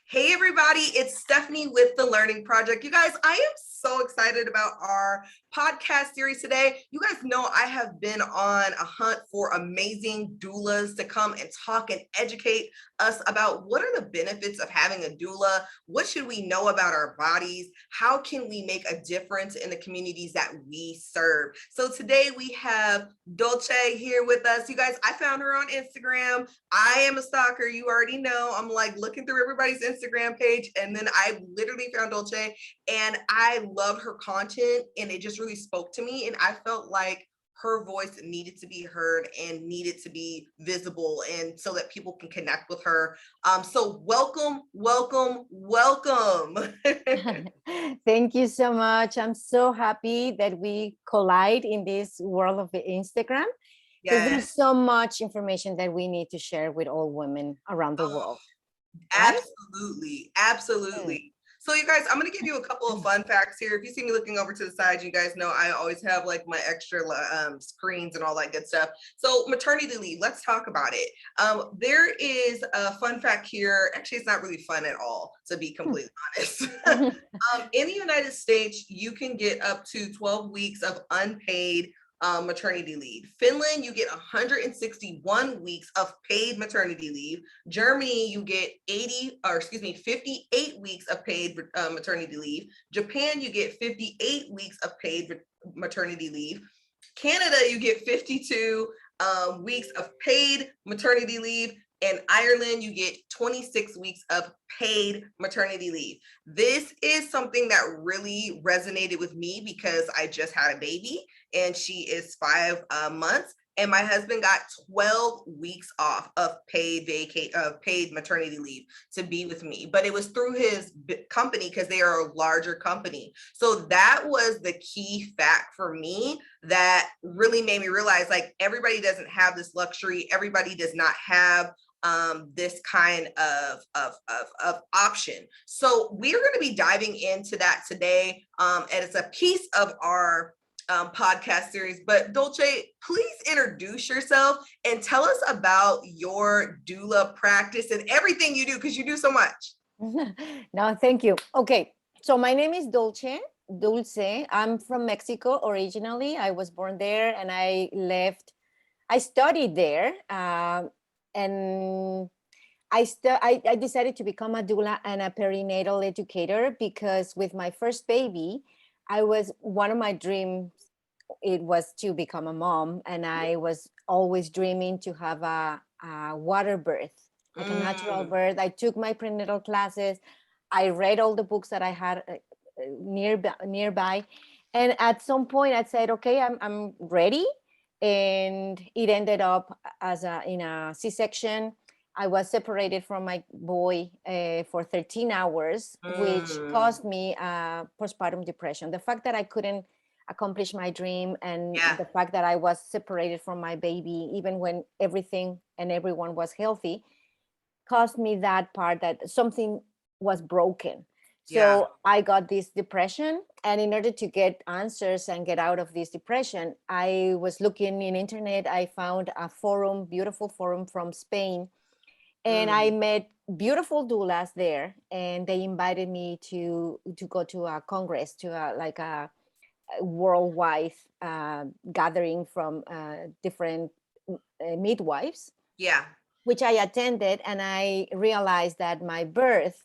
Hey everybody, it's Stephanie with The Learning Project. You guys, I am so excited about our podcast series today. You guys know I have been on a hunt for amazing doulas to come and talk and educate us about what are the benefits of having a doula, what should we know about our bodies, how can we make a difference in the communities that we serve. So today we have Dolce here with us. You guys, I found her on Instagram. I am a stalker, you already know. I'm like looking through everybody's Instagram page, and then I literally found Dolce, and I loved her content, and it just really spoke to me, and I felt like her voice needed to be heard and needed to be visible, and so that people can connect with her. So welcome. Thank you so much. I'm so happy that we collide in this world of Instagram, because there's Yes. so much information that we need to share with all women around the world, right? Absolutely. So you guys, I'm going to give you a couple of fun facts here. If you see me looking over to the side, you guys know I always have like my extra screens and all that good stuff. So maternity leave, let's talk about it. There is a fun fact here. Actually, it's not really fun at all, to be completely honest. In the United States, you can get up to 12 weeks of unpaid maternity leave. Finland, you get 161 weeks of paid maternity leave. Germany, you get 58 weeks of paid maternity leave. Japan, you get 58 weeks of paid maternity leave. Canada, you get 52 weeks of paid maternity leave. In Ireland, you get 26 weeks of paid maternity leave. This is something that really resonated with me because I just had a baby and she is 5 months. And my husband got 12 weeks off of paid maternity leave to be with me. But it was through his company because they are a larger company. So that was the key fact for me that really made me realize, like, everybody doesn't have this luxury. Everybody does not have this kind of option. So we're going to be diving into that today. And it's a piece of our podcast series. But Dolce, please introduce yourself and tell us about your doula practice and everything you do, because you do so much. No, thank you. Okay, so my name is Dulce. I'm from Mexico originally. I was born there and I left. I studied there. And I decided to become a doula and a perinatal educator because with my first baby, one of my dreams, it was to become a mom, and I was always dreaming to have a water birth, like a natural birth. I took my prenatal classes. I read all the books that I had nearby. And at some point I said, okay, I'm ready. And it ended up in a C-section. I was separated from my boy for 13 hours, which caused me postpartum depression. The fact that I couldn't accomplish my dream, and the fact that I was separated from my baby, even when everything and everyone was healthy, caused me that part that something was broken. So I got this depression, and in order to get answers and get out of this depression, I was looking in internet. I found a forum, beautiful forum from Spain, and I met beautiful doulas there, and they invited me to go to a congress, to a worldwide gathering from different midwives. Which I attended, and I realized that my birth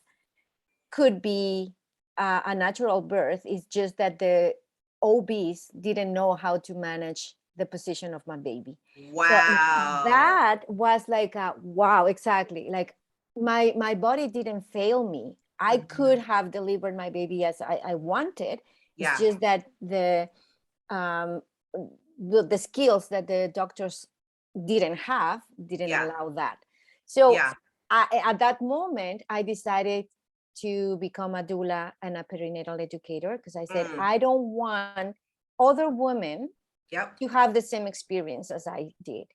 could be a natural birth. It's just that the OBs didn't know how to manage the position of my baby. Wow. So that was like wow, exactly. Like my body didn't fail me. I could have delivered my baby as I wanted. It's just that the skills that the doctors didn't allow that. So at that moment, I decided to become a doula and a perinatal educator, because I said, I don't want other women to have the same experience as I did.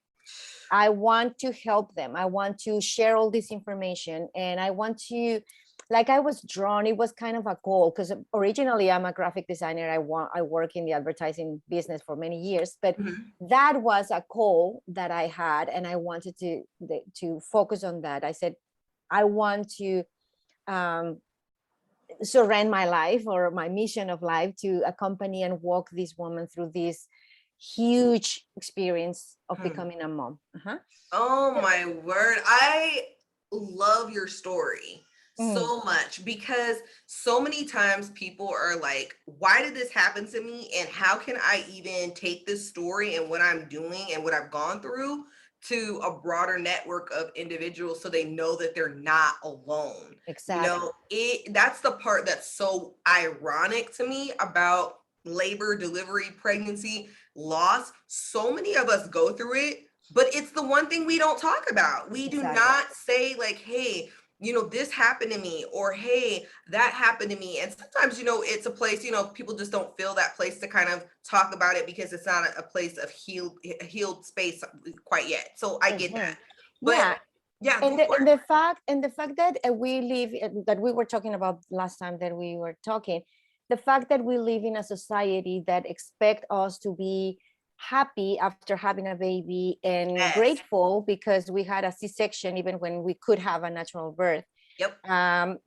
I want to help them. I want to share all this information, and I want to like I was drawn. It was kind of a goal, because originally I'm a graphic designer. I work in the advertising business for many years, but that was a goal that I had, and I wanted to focus on that. I said, I want to surrender my life, or my mission of life, to accompany and walk this woman through this huge experience of becoming a mom. Oh my word. I love your story so much, because so many times people are like, why did this happen to me? And how can I even take this story and what I'm doing and what I've gone through to a broader network of individuals, so they know that they're not alone. Exactly. You know, that's the part that's so ironic to me about labor, delivery, pregnancy, loss. So many of us go through it, but it's the one thing we don't talk about. We do not say like, hey, you know, this happened to me, or hey, that happened to me. And sometimes, you know, it's a place, you know, people just don't feel that place to kind of talk about it, because it's not a place of healed space quite yet. So I get that. But yeah, and the fact that we live, that we were talking about last time that we were talking, the fact that we live in a society that expect us to be happy after having a baby, and grateful because we had a C-section, even when we could have a natural birth. Yep. I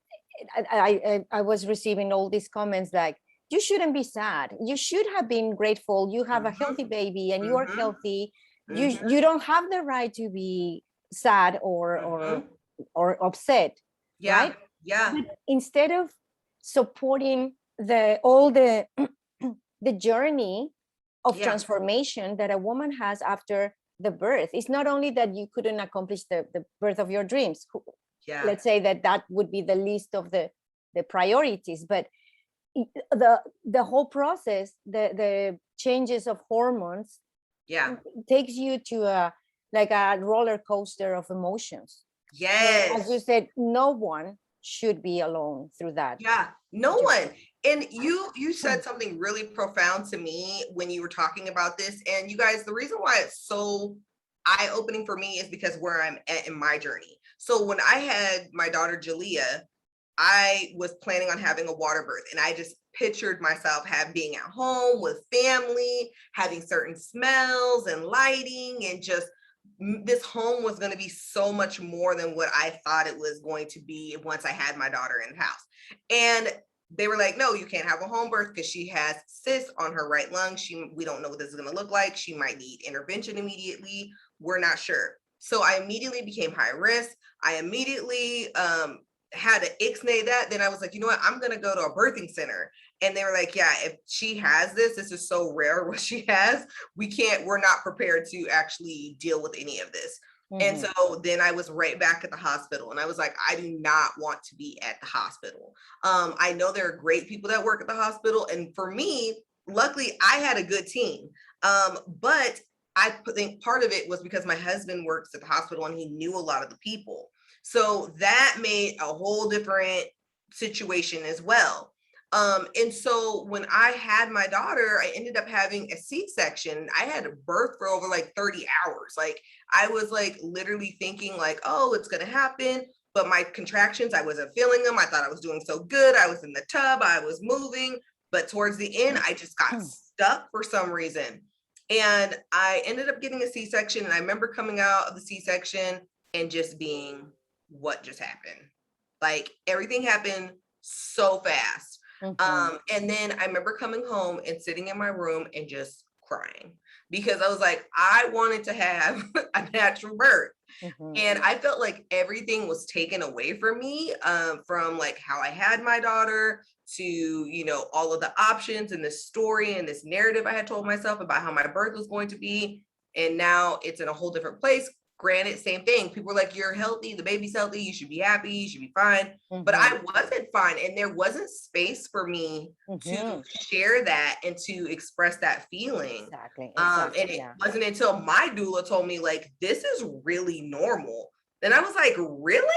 was receiving all these comments like, you shouldn't be sad. You should have been grateful. You have a healthy baby and you are healthy. You don't have the right to be sad or upset. Right? Yeah. But instead of supporting the journey of transformation that a woman has after the birth, it's not only that you couldn't accomplish the birth of your dreams. Let's say that would be the least of the priorities, but the whole process, the changes of hormones, takes you to a roller coaster of emotions. Yes. As you said, no one should be alone through that. Yeah, no one. And you said something really profound to me when you were talking about this. And you guys, the reason why it's so eye-opening for me is because where I'm at in my journey. So when I had my daughter Jalea, I was planning on having a water birth, and I just pictured myself being at home with family, having certain smells and lighting, and just this home was going to be so much more than what I thought it was going to be once I had my daughter in the house. And they were like, no, you can't have a home birth because she has cysts on her right lung. We don't know what this is going to look like. She might need intervention immediately. We're not sure. So I immediately became high risk. I immediately had to ixnay that. Then I was like, you know what? I'm going to go to a birthing center. And they were like, yeah, if she has this is so rare what she has. We're not prepared to actually deal with any of this. And so then I was right back at the hospital, and I was like, I do not want to be at the hospital. I know there are great people that work at the hospital. And for me, luckily I had a good team. But I think part of it was because my husband works at the hospital and he knew a lot of the people. So that made a whole different situation as well. And so when I had my daughter, I ended up having a C-section. I had a birth for over like 30 hours. Like I was like literally thinking like, oh, it's going to happen. But my contractions, I wasn't feeling them. I thought I was doing so good. I was in the tub, I was moving, but towards the end, I just got stuck for some reason. And I ended up getting a C-section. And I remember coming out of the C-section and just being, what just happened? Like everything happened so fast. And then I remember coming home and sitting in my room and just crying, because I was like, I wanted to have a natural birth. And I felt like everything was taken away from me, from like how I had my daughter to, you know, all of the options and this story and this narrative I had told myself about how my birth was going to be. And now it's in a whole different place. Granted, same thing. People were like, you're healthy, the baby's healthy, you should be happy, you should be fine. But I wasn't fine. And there wasn't space for me to share that and to express that feeling. Exactly. And it wasn't until my doula told me, like, this is really normal. And I was like, really?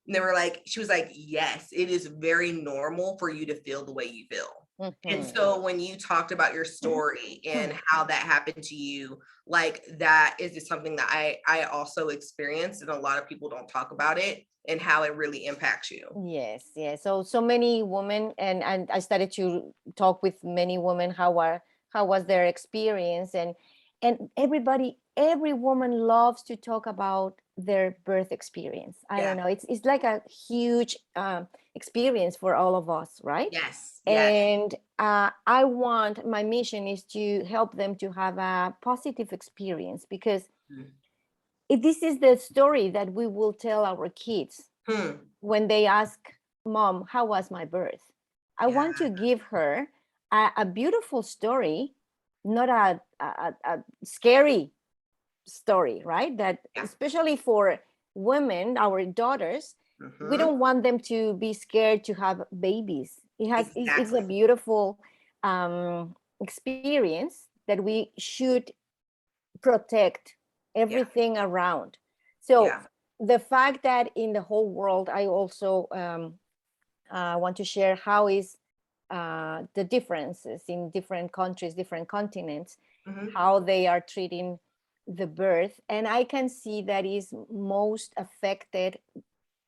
And they were like, she was like, yes, it is very normal for you to feel the way you feel. And Mhm. so when you talked about your story and how that happened to you, like that is just something that I also experienced, and a lot of people don't talk about it and how it really impacts you. Yes, yes. So many women, and I started to talk with many women how was their experience, and every woman loves to talk about their birth experience. I Yeah. don't know. It's like a huge experience for all of us, right? Yes. Yes. And my mission is to help them to have a positive experience, because this is the story that we will tell our kids Hmm. when they ask, Mom, how was my birth? I Yeah. want to give her a beautiful story, not a scary story, right? That Yeah. especially for women, our daughters, we Mm-hmm. don't want them to be scared to have babies. It's a Exactly. beautiful experience that we should protect Yeah. everything around. So Yeah. the fact that in the whole world, I also want to share how is the differences in different countries, different continents, Mm-hmm. how they are treating the birth. And I can see that is most affected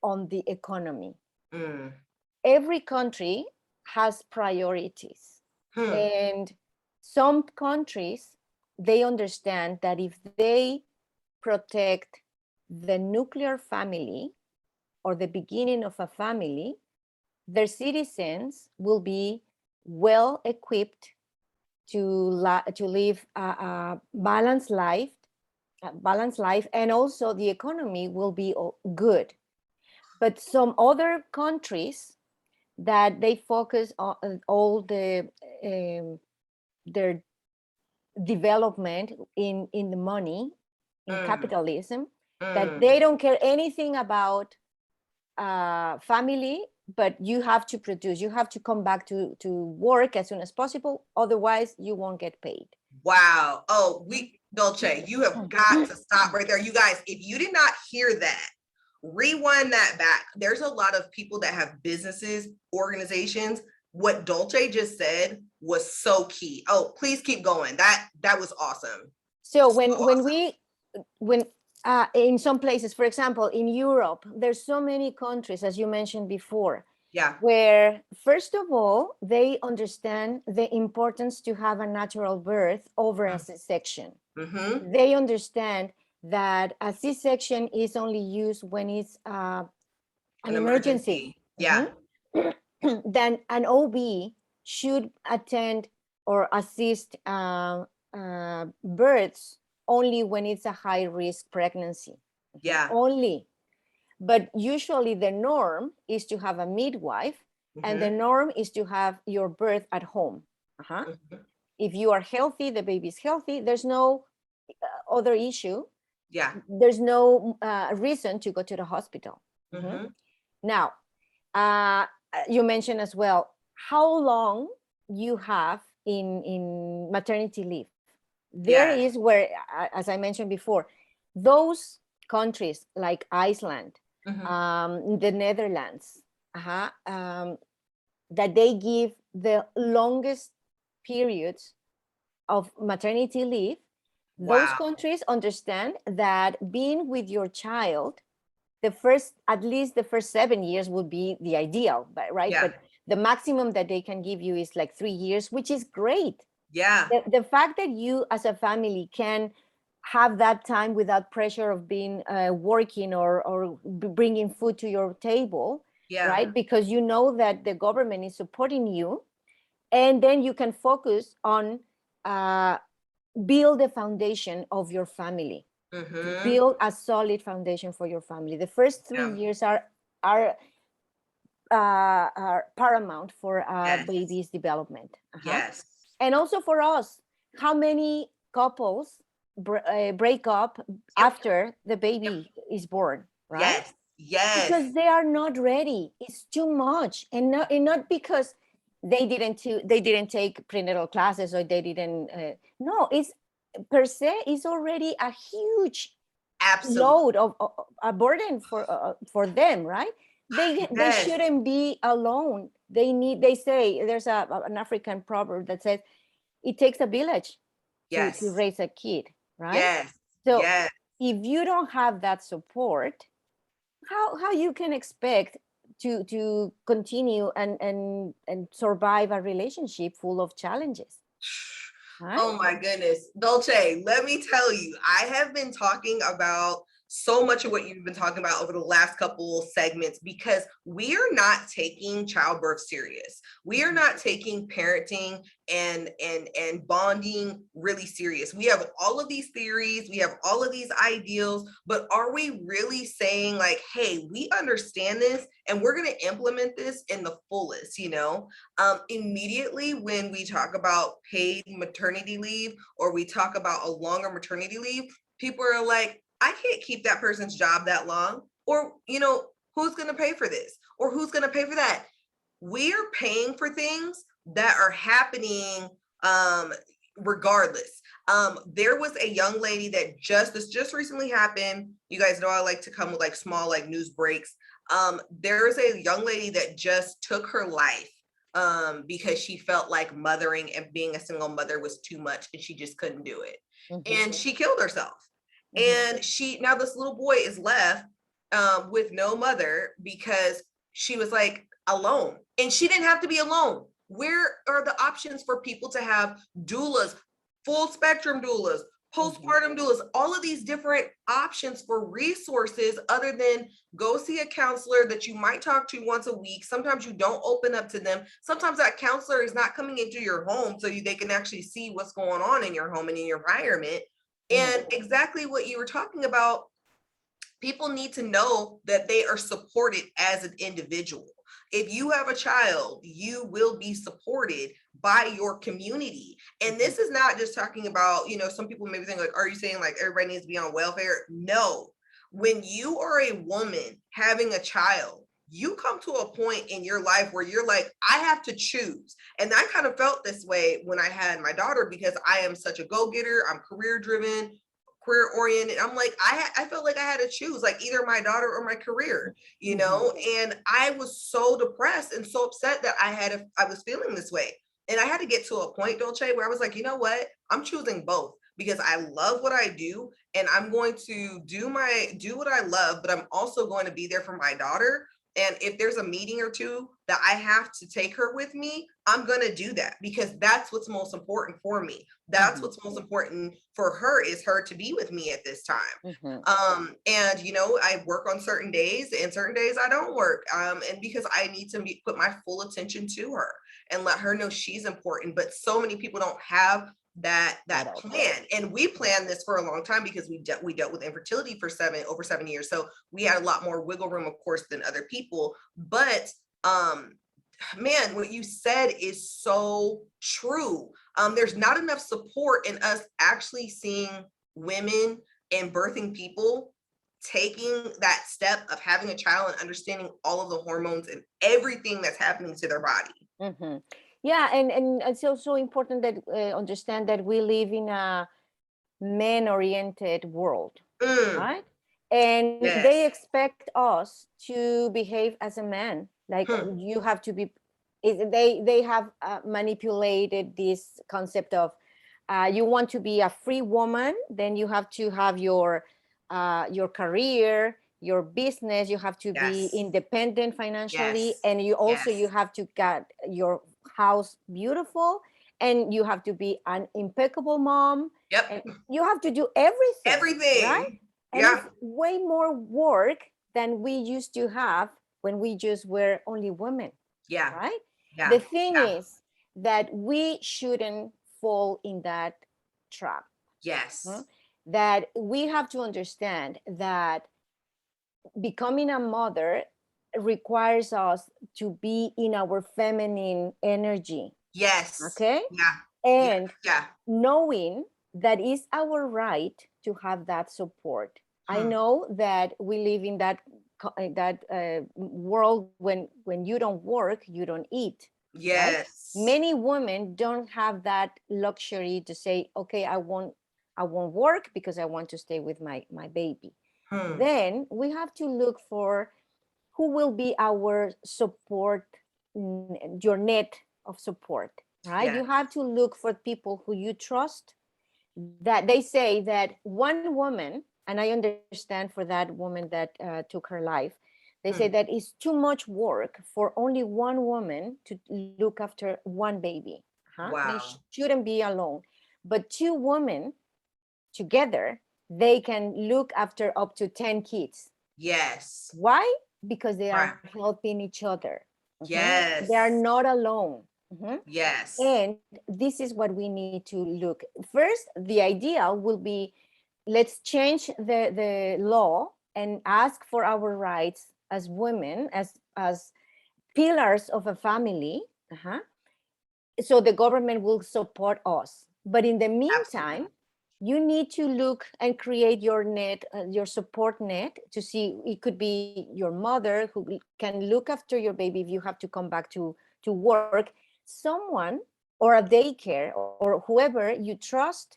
on the economy. Mm. Every country has priorities. Hmm. And some countries, they understand that if they protect the nuclear family or the beginning of a family, their citizens will be well equipped to live a balanced life, and also the economy will be good. But some other countries that they focus on all their development in the money, in Mm. capitalism, that Mm. they don't care anything about family, but you have to produce, you have to come back to work as soon as possible, otherwise you won't get paid. Wow. Oh, Dolce, you have got to stop right there. You guys, if you did not hear that, rewind that back. There's a lot of people that have businesses, organizations. What Dolce just said was so key. Oh, please keep going. That was awesome. So So awesome. when in some places, for example, in Europe, there's so many countries, as you mentioned before, Yeah. where first of all, they understand the importance to have a natural birth over a C-section. Mm-hmm. They understand that a C-section is only used when it's an An emergency. emergency. Yeah. Mhm. Then an OB should attend or assist births only when it's a high risk pregnancy. Yeah. Only. But usually the norm is to have a midwife, and the Mm-hmm. norm is to have your birth at home. Uh-huh. Mm-hmm. If you are healthy, the baby is healthy, there's no other issue. Yeah. There's no reason to go to the hospital. Mhm. Mm-hmm. Now, uh, you mentioned as well how long you have in maternity leave. There Yes. is where, as I mentioned before, those countries like Iceland, Mm-hmm. the Netherlands, that they give the longest periods of maternity leave. Those Wow. countries understand that being with your child, the first, at least the first 7 years would be the ideal, but right, Yeah. but the maximum that they can give you is like 3 years, which is great. Yeah. The fact that you as a family can have that time without pressure of being working or bringing food to your table, Yeah. right, because you know that the government is supporting you, and then you can focus on uh, build the foundation of your family, Mm-hmm. build a solid foundation for your family. The first three Yeah. years are are paramount for a Yes. baby's development. Yes. And also for us, how many couples break up Yep. after the Yep. baby is born, right? Yes. Yes. Because they are not ready. It's too much, and not because they didn't take prenatal classes, or they didn't. No, it's per se is already a huge Absolutely. load of a burden for them, right? They Yes. shouldn't be alone They say there's an African proverb that says it takes a village to Yes. raise a kid, right? Yes. So Yes. if you don't have that support, how you can expect to continue and survive a relationship full of challenges, right? Oh my goodness. Dolce, let me tell you, I have been talking about so much of what you've been talking about over the last couple segments because we are not taking childbirth serious. We are not taking parenting and bonding really serious. We have all of these theories, we have all of these ideals, but are we really saying like, hey, we understand this and we're going to implement this in the fullest, you know? Immediately when we talk about paid maternity leave or we talk about a longer maternity leave, people are like, I can't keep that person's job that long. Or, you know, who's going to pay for this? Or who's going to pay for that? We're paying for things that are happening regardless. There was a young lady that this just recently happened. You guys know I like to come with like small like news breaks. There is a young lady that just took her life because she felt like mothering and being a single mother was too much and she just couldn't do it. And she killed herself. And now this little boy is left with no mother because she was like alone, and she didn't have to be alone. Where are the options for people to have doulas, full spectrum doulas, postpartum doulas, all of these different options for resources other than go see a counselor that you might talk to once a week. Sometimes you don't open up to them. Sometimes that counselor is not coming into your home so they can actually see what's going on in your home and in your environment. And exactly what you were talking about, people need to know that they are supported as an individual. If you have a child, you will be supported by your community. And this is not just talking about, you know, some people maybe think like, are you saying like everybody needs to be on welfare? No. When you are a woman having a child, you come to a point in your life where you're like, I have to choose. And I kind of felt this way when I had my daughter because I am such a go-getter. I'm career driven, career oriented. I'm like, I felt like I had to choose like either my daughter or my career, you know? And I was so depressed and so upset that I was feeling this way. And I had to get to a point, Dolce, where I was like, you know what? I'm choosing both because I love what I do and I'm going to do what I love, but I'm also going to be there for my daughter. And if there's a meeting or two that I have to take her with me, I'm going to do that because that's what's most important for me. That's what's most important for her is her to be with me at this time. And, you know, I work on certain days and certain days I don't work. And because I need to put my full attention to her and let her know she's important. But so many people don't have that plan, and we planned this for a long time because we dealt with infertility for over 7 years, so we had a lot more wiggle room of course than other people. But man, what you said is so true. There's not enough support in us actually seeing women and birthing people taking that step of having a child and understanding all of the hormones and everything that's happening to their body. Yeah, and it's also important that understand that we live in a men-oriented world, right? And they expect us to behave as a man. Like you have to be. They have manipulated this concept of you want to be a free woman, then you have to have your career, your business. You have to be independent financially, and you also you have to get your house beautiful, and you have to be an impeccable mom. And you have to do everything, right? And it's way more work than we used to have when we just were only women. Right. The thing is that we shouldn't fall in that trap. That we have to understand that becoming a mother requires us to be in our feminine energy. Okay. And knowing that is our right to have that support. I know that we live in that world when you don't work, you don't eat. Right? Many women don't have that luxury to say, okay, I won't work because I want to stay with my baby. Then we have to look for who will be our support your net of support, right? Yeah. You have to look for people who you trust, that they say that one woman, and I understand for that woman that took her life, they say Hmm. that it's too much work for only one woman to look after one baby. They Wow. shouldn't be alone, but two women together, they can look after up to 10 kids. Yes. Why? Because they Right. are helping each other. They are Yes. not alone. Yes. And this is what we need to look. First, the idea will be, let's change the law and ask for our rights as women, as pillars of a family. So the government will support us. But in the meantime, Absolutely. you need to look and create your net, your support net, to see, it could be your mother who can look after your baby if you have to come back to work, someone, or a daycare, or whoever you trust,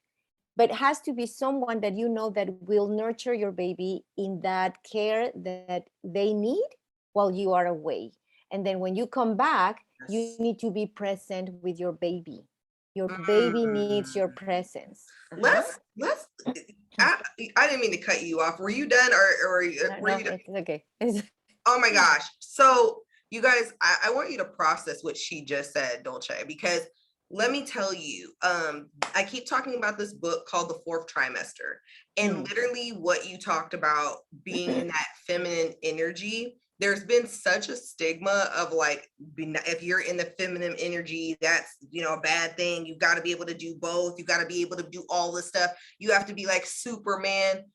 but has to be someone that you know that will nurture your baby in that care that they need while you are away. And then when you come back, you Yes. need to be present with your baby. Your baby needs your Mm. presence. Let's I, I didn't mean to cut you off. Were you done, or were No, you done? it's okay. Oh my gosh. So you guys, I want you to process what she just said, Dolce, because let me tell you, I keep talking about this book called The Fourth Trimester. And Mm. literally what you talked about, being in that feminine energy, there's been such a stigma of like, if you're in the feminine energy, that's, a bad thing. You've got to be able to do both. You got to be able to do all this stuff. You have to be like Superman.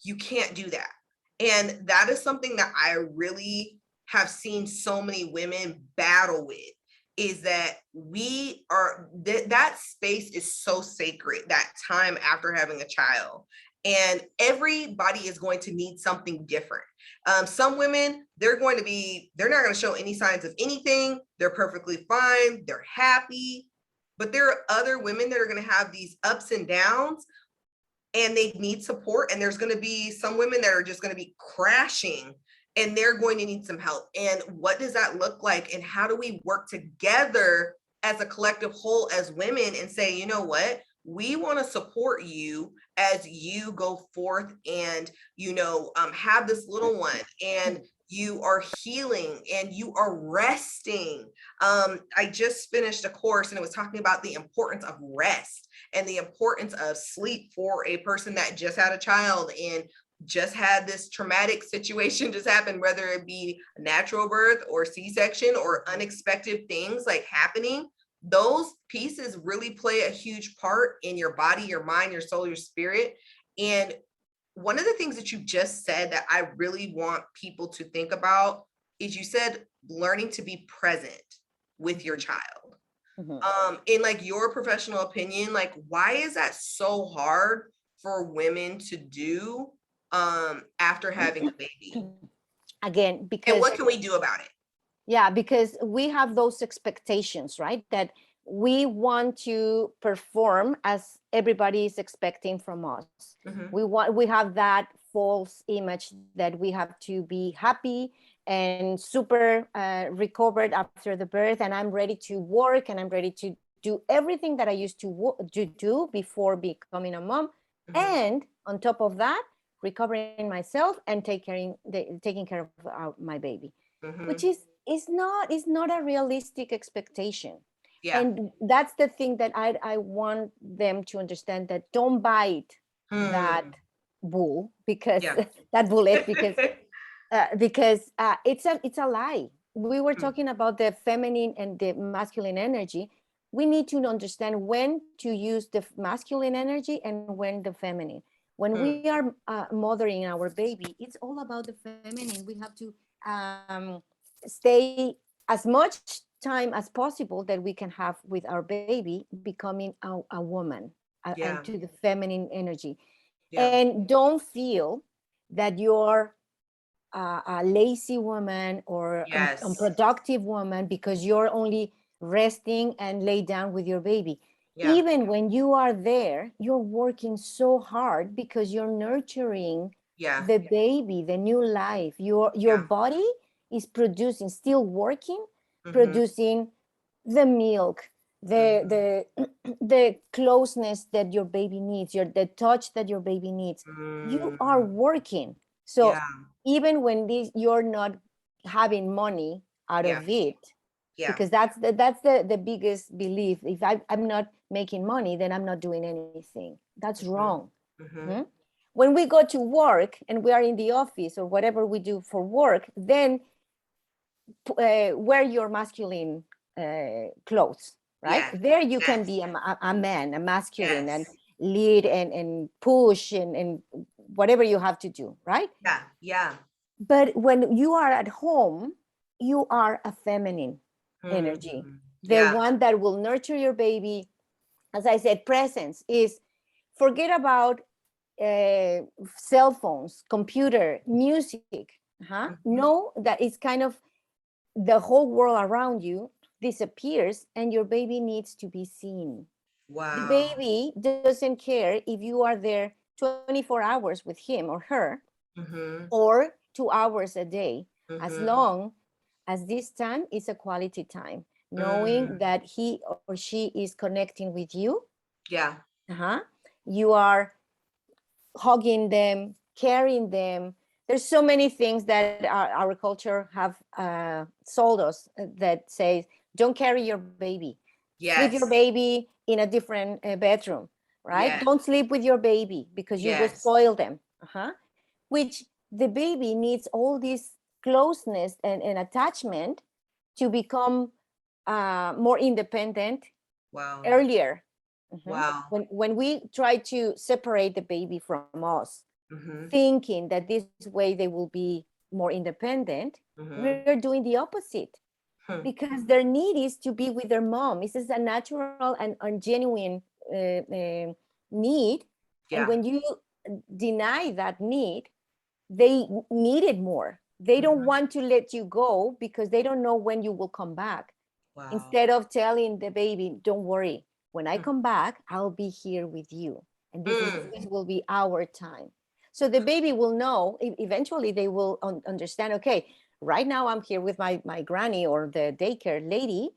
You can't do that. And that is something that I really have seen so many women battle with, is that we are that space is so sacred, that time after having a child. And everybody is going to need something different. Some women, they're not going to show any signs of anything. They're perfectly fine. They're happy. But there are other women that are going to have these ups and downs, and they need support. And there's going to be some women that are just going to be crashing, and they're going to need some help. And what does that look like? And how do we work together as a collective whole, as women, and say, you know what? We want to support you as you go forth and, have this little one, and you are healing and you are resting. I just finished a course, and it was talking about the importance of rest and the importance of sleep for a person that just had a child and just had this traumatic situation just happen, whether it be a natural birth or C-section or unexpected things like happening. Those pieces really play a huge part in your body, your mind, your soul, your spirit. And one of the things that you just said that I really want people to think about is, you said learning to be present with your child. In like your professional opinion, like, why is that so hard for women to do after having a baby? Again, And because what can we do about it? yeah, because we have those expectations, right? That we want to perform as everybody is expecting from us. Mm-hmm. We have that false image that we have to be happy and super recovered after the birth, and I'm ready to work, and I'm ready to do everything that I used to do before becoming a mom. Mm-hmm. And on top of that, recovering myself and taking care of my baby, which Mm-hmm. is not a realistic expectation. Yeah. And that's the thing that I want them to understand, that don't bite that Hmm. bull, because Yeah. that bullet, because it's a lie. We were Hmm. talking about the feminine and the masculine energy. We need to understand when to use the masculine energy and when the feminine. When we Hmm. are mothering our baby, it's all about the feminine. We have to stay as much time as possible that we can have with our baby, becoming a woman, and Yeah. to the feminine energy. Yeah. And don't feel that you're a lazy woman or Yes. unproductive woman because you're only resting and lay down with your baby. Yeah. Even when you are there, you're working so hard because you're nurturing Yeah. the baby, the new life. Your Yeah. body is producing, still working, producing the milk, the the closeness that your baby needs, the touch that your baby needs. You are working. So Yeah. even when you're not having money out Yeah. of it, Yeah. because that's the biggest belief. If I'm not making money, then I'm not doing anything. That's wrong. Mhm. When we go to work and we are in the office or whatever we do for work, then wear your masculine clothes, right? Yes. There you can Yes. be a man, a masculine, and Yes. lead and push and whatever you have to do, right? Yeah. Yeah. But when you are at home, you are a feminine energy, the Yeah. one that will nurture your baby. As I said, presence is, forget about cell phones, computer, music. Know that it's kind of the whole world around you disappears and your baby needs to be seen. The Wow. baby doesn't care if you are there 24 hours with him or her or 2 hours a day, as long as this time is a quality time, knowing that he or she is connecting with you. Yeah. You are hugging them, carrying them. There's so many things that our culture have sold us that says, don't carry your baby. Sleep your Yes. baby in a different bedroom, right? Yes. Don't sleep with your baby because you will Yes. spoil them. Which the baby needs all this closeness and attachment to become more independent Wow. earlier. Wow. When we try to separate the baby from us, thinking that this way they will be more independent, we're doing the opposite, because their need is to be with their mom. This is a natural and genuine need. And Yeah. when you deny that need, they need it more. They don't want to let you go because they don't know when you will come back. Wow. Instead of telling the baby, don't worry, when I come back, I'll be here with you. And this will be our time. So the baby will know, eventually they will understand, okay, right now I'm here with my granny or the daycare lady,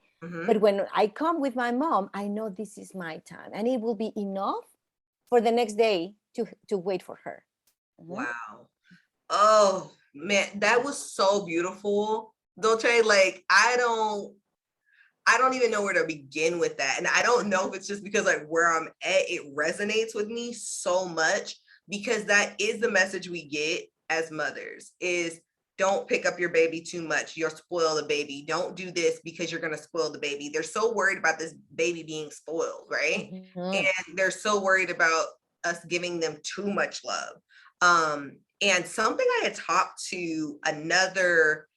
but when I come with my mom, I know this is my time, and it will be enough for the next day to wait for her. Wow. Oh man, that was so beautiful, Dolce. Like I don't even know where to begin with that. And I don't know if it's just because like where I'm at, it resonates with me so much, because that is the message we get as mothers is, don't pick up your baby too much. You'll spoil the baby. Don't do this because you're going to spoil the baby. They're so worried about this baby being spoiled, right? And they're so worried about us giving them too much love. And something I had talked to another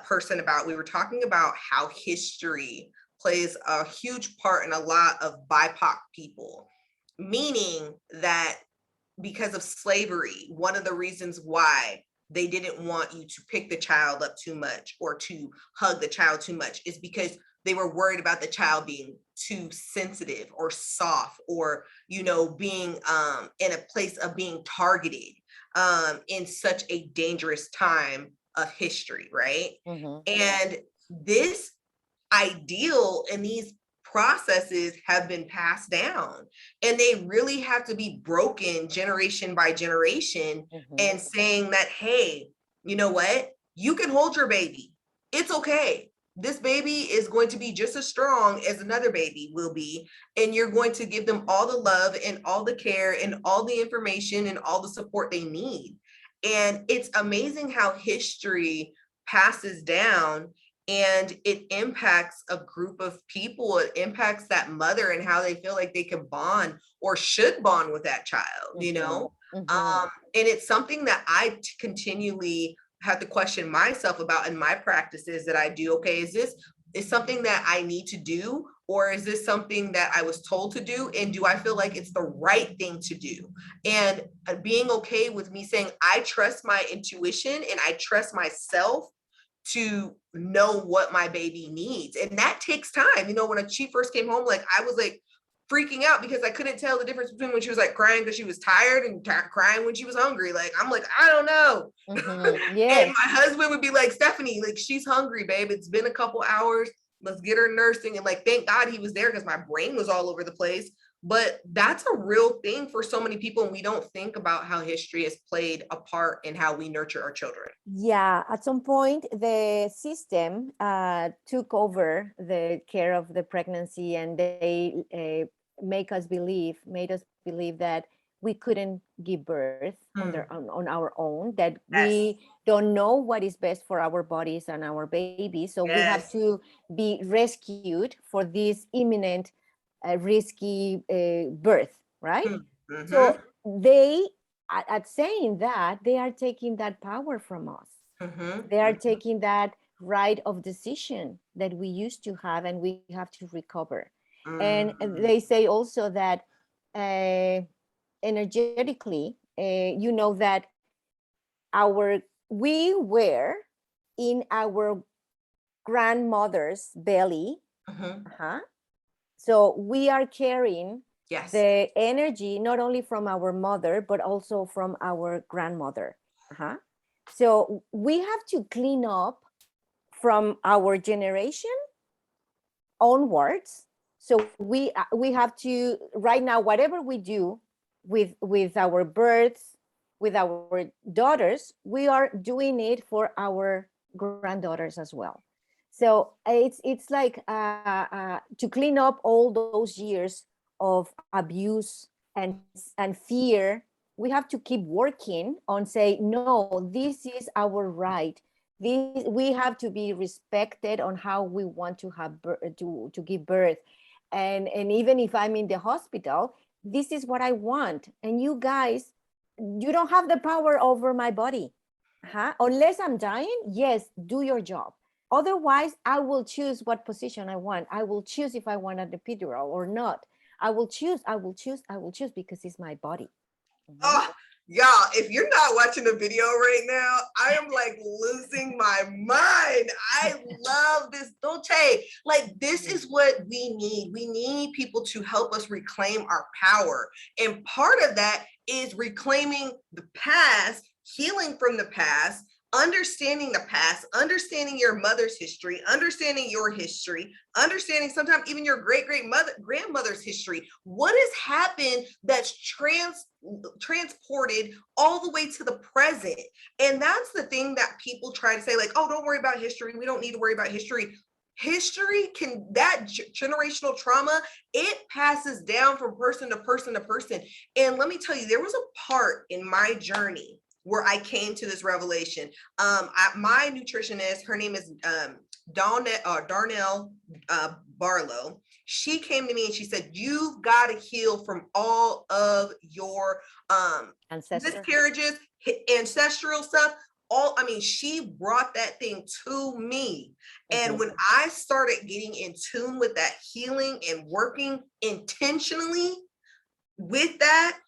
person about, we were talking about how history plays a huge part in a lot of BIPOC people, meaning that because of slavery, one of the reasons why they didn't want you to pick the child up too much or to hug the child too much is because they were worried about the child being too sensitive or soft, or being in a place of being targeted in such a dangerous time of history, right? And this ideal and these processes have been passed down, and they really have to be broken generation by generation, and saying that, hey, you know what, you can hold your baby, it's okay, this baby is going to be just as strong as another baby will be, and you're going to give them all the love and all the care and all the information and all the support they need. And it's amazing how history passes down, and it impacts a group of people. It impacts that mother and how they feel like they can bond or should bond with that child, and it's something that I continually have to question myself about in my practices that I do. Okay, is something that I need to do, or is this something that I was told to do, and do I feel like it's the right thing to do? And being okay with me saying I trust my intuition and I trust myself to know what my baby needs. And that takes time. When she first came home, like I was like, freaking out because I couldn't tell the difference between when she was like crying because she was tired and crying when she was hungry. Like, I'm like, I don't know. Yes. And my husband would be like, Stephanie, like, she's hungry, babe. It's been a couple hours. Let's get her nursing. And like, thank God he was there because my brain was all over the place. But that's a real thing for so many people. And we don't think about how history has played a part in how we nurture our children. Yeah, at some point, the system took over the care of the pregnancy, and they made us believe that we couldn't give birth on our own, that we don't know what is best for our bodies and our babies. So we have to be rescued for this imminent, risky birth, right? So they, at saying that, they are taking that power from us. They are taking that right of decision that we used to have, and we have to recover. And they say also that energetically, you know, that we were in our grandmother's belly. So we are carrying the energy not only from our mother, but also from our grandmother. So we have to clean up from our generation onwards. So we have to, right now, whatever we do with our births, with our daughters, we are doing it for our granddaughters as well. So it's like to clean up all those years of abuse and fear. We have to keep working on say, no, this is our right. We have to be respected on how we want to have to give birth. And even if I'm in the hospital, this is what I want. And you guys, you don't have the power over my body. Unless I'm dying, yes, do your job. Otherwise, I will choose what position I want. I will choose if I want an epidural or not. I will choose because it's my body. Oh, y'all, if you're not watching the video right now, I am like losing my mind. I love this Dolce. Like, this is what we need. We need people to help us reclaim our power. And part of that is reclaiming the past, healing from the past, understanding the past, understanding your mother's history, understanding your history, understanding sometimes even your grandmother's history. What has happened that's transported all the way to the present? And that's the thing that people try to say, like, oh, don't worry about history. We don't need to worry about history. History can, that generational trauma, it passes down from person to person to person. And let me tell you, there was a part in my journey where I came to this revelation. My nutritionist, her name is Darnell Barlow. She came to me and she said, you've got to heal from all of your miscarriages, ancestral stuff. She brought that thing to me. And when I started getting in tune with that healing and working intentionally with that,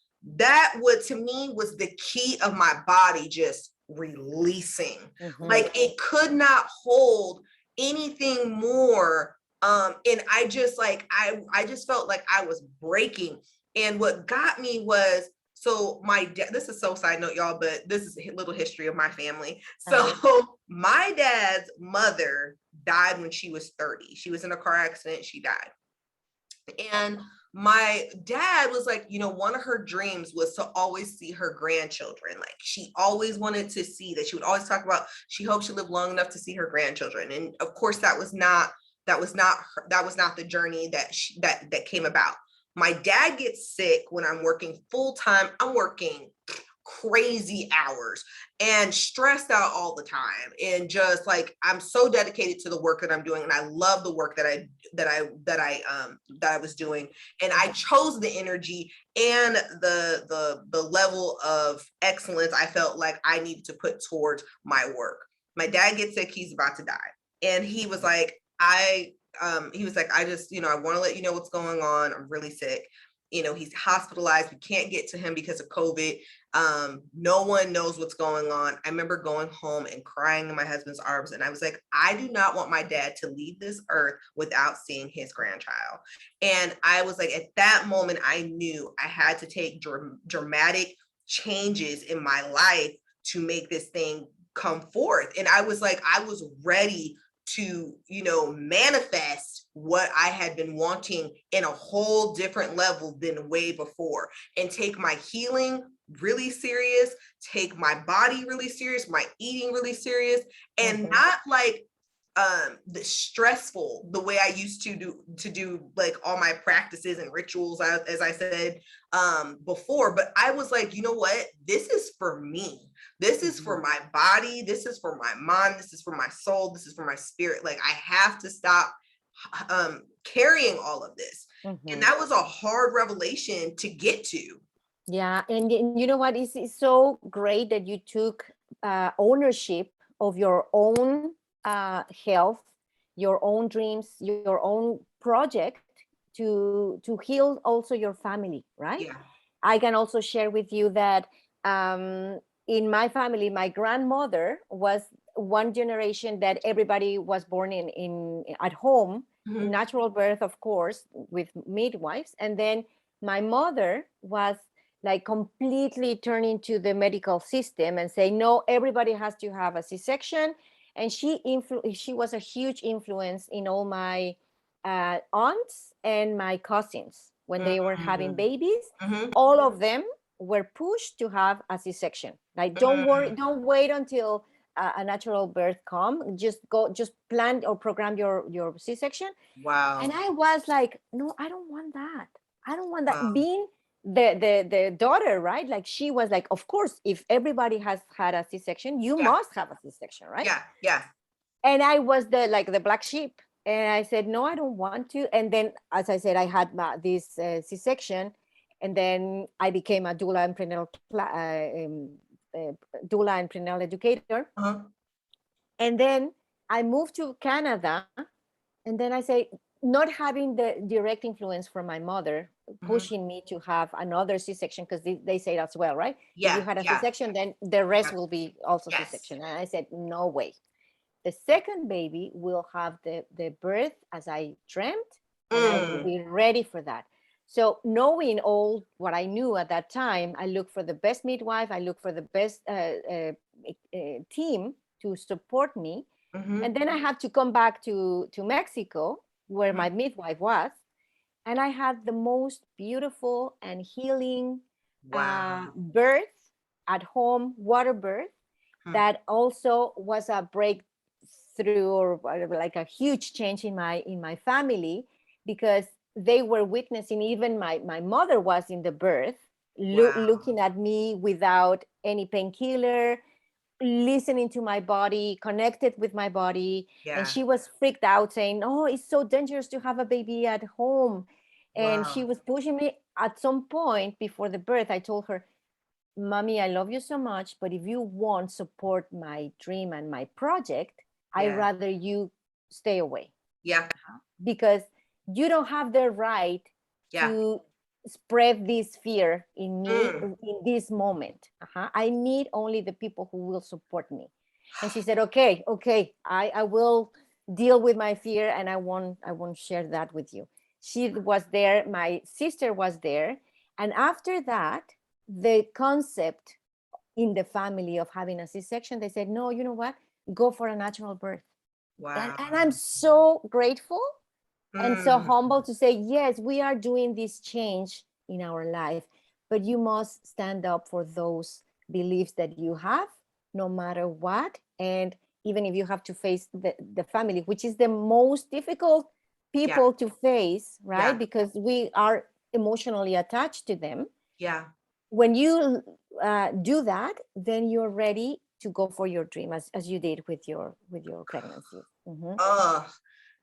what to me was the key of my body just releasing. Like, it could not hold anything more. And I just like, I just felt like I was breaking. And what got me was, so my dad, this is so side note, y'all, but this is a little history of my family. So my dad's mother died when she was 30. She was in a car accident. She died. And my dad was like, you know, one of her dreams was to always see her grandchildren. Like, she always wanted to see that. She would always talk about, she hoped she lived long enough to see her grandchildren. And of course, that was not the journey that came about. My dad gets sick when I'm working full time. I'm working crazy hours and stressed out all the time, and just like, I'm so dedicated to the work that I'm doing, and I love the work that I was doing, and I chose the energy and the level of excellence I felt like I needed to put towards my work. My dad gets sick, he's about to die, and he was like, I just, I want to let you know what's going on. I'm really sick. He's hospitalized. We can't get to him because of COVID. No one knows what's going on. I remember going home and crying in my husband's arms. And I was like, I do not want my dad to leave this earth without seeing his grandchild. And I was like, at that moment, I knew I had to take dramatic changes in my life to make this thing come forth. And I was like, I was ready to, manifest what I had been wanting in a whole different level than way before, and take my healing really serious, take my body really serious, my eating really serious, and not like the stressful the way I used to do like all my practices and rituals, as I said before. But I was like, you know what? This is for me. This is for my body. This is for my mind. This is for my soul. This is for my spirit. Like, I have to stop carrying all of this. And that was a hard revelation to get to. Yeah. And you know what? It's so great that you took ownership of your own health, your own dreams, your own project to heal also your family, right? Yeah. I can also share with you that in my family, my grandmother was one generation that everybody was born in at home, natural birth, of course, with midwives. And then my mother was like completely turning to the medical system and say, no, everybody has to have a C-section. And she was a huge influence in all my aunts and my cousins when they were having babies. All of them were pushed to have a C-section. Like, don't worry, don't wait until a natural birth come. Just plan or program your C-section. Wow. And I was like, no, I don't want that. I don't want that. Wow. Being the daughter, right? Like, she was like, of course, if everybody has had a C-section, you must have a C-section, right? Yeah. And I was the black sheep. And I said, no, I don't want to. And then, as I said, I had this C-section. And then I became a doula and prenatal educator. And then I moved to Canada. And then I say, not having the direct influence from my mother pushing me to have another C-section, because they say as well, right? Yeah. If you had a C-section, then the rest will be also C-section. And I said, no way. The second baby will have the birth as I dreamt, and I will be ready for that. So knowing all what I knew at that time, I look for the best midwife, I look for the best team to support me. And then I had to come back to Mexico, where my midwife was. And I had the most beautiful and healing birth at home, water birth, that also was a breakthrough, or like a huge change in my family, because they were witnessing, even my mother was in the birth, looking at me without any painkiller, listening to my body, connected with my body. And she was freaked out, saying, oh, it's so dangerous to have a baby at home. And she was pushing me. At some point before the birth, I told her, Mommy, I love you so much, but if you won't support my dream and my project, I'd rather you stay away. Because you don't have the right to spread this fear in me in this moment. I need only the people who will support me. And she said, okay, I will deal with my fear, and I won't share that with you. She was there, my sister was there. And after that, the concept in the family of having a C-section, they said, no, you know what? Go for a natural birth. And I'm so grateful and so humble to say, yes, we are doing this change in our life, but you must stand up for those beliefs that you have, no matter what. And even if you have to face the family, which is the most difficult people to face, right? Because we are emotionally attached to them. When you do that, then you're ready to go for your dream, as you did with your pregnancy.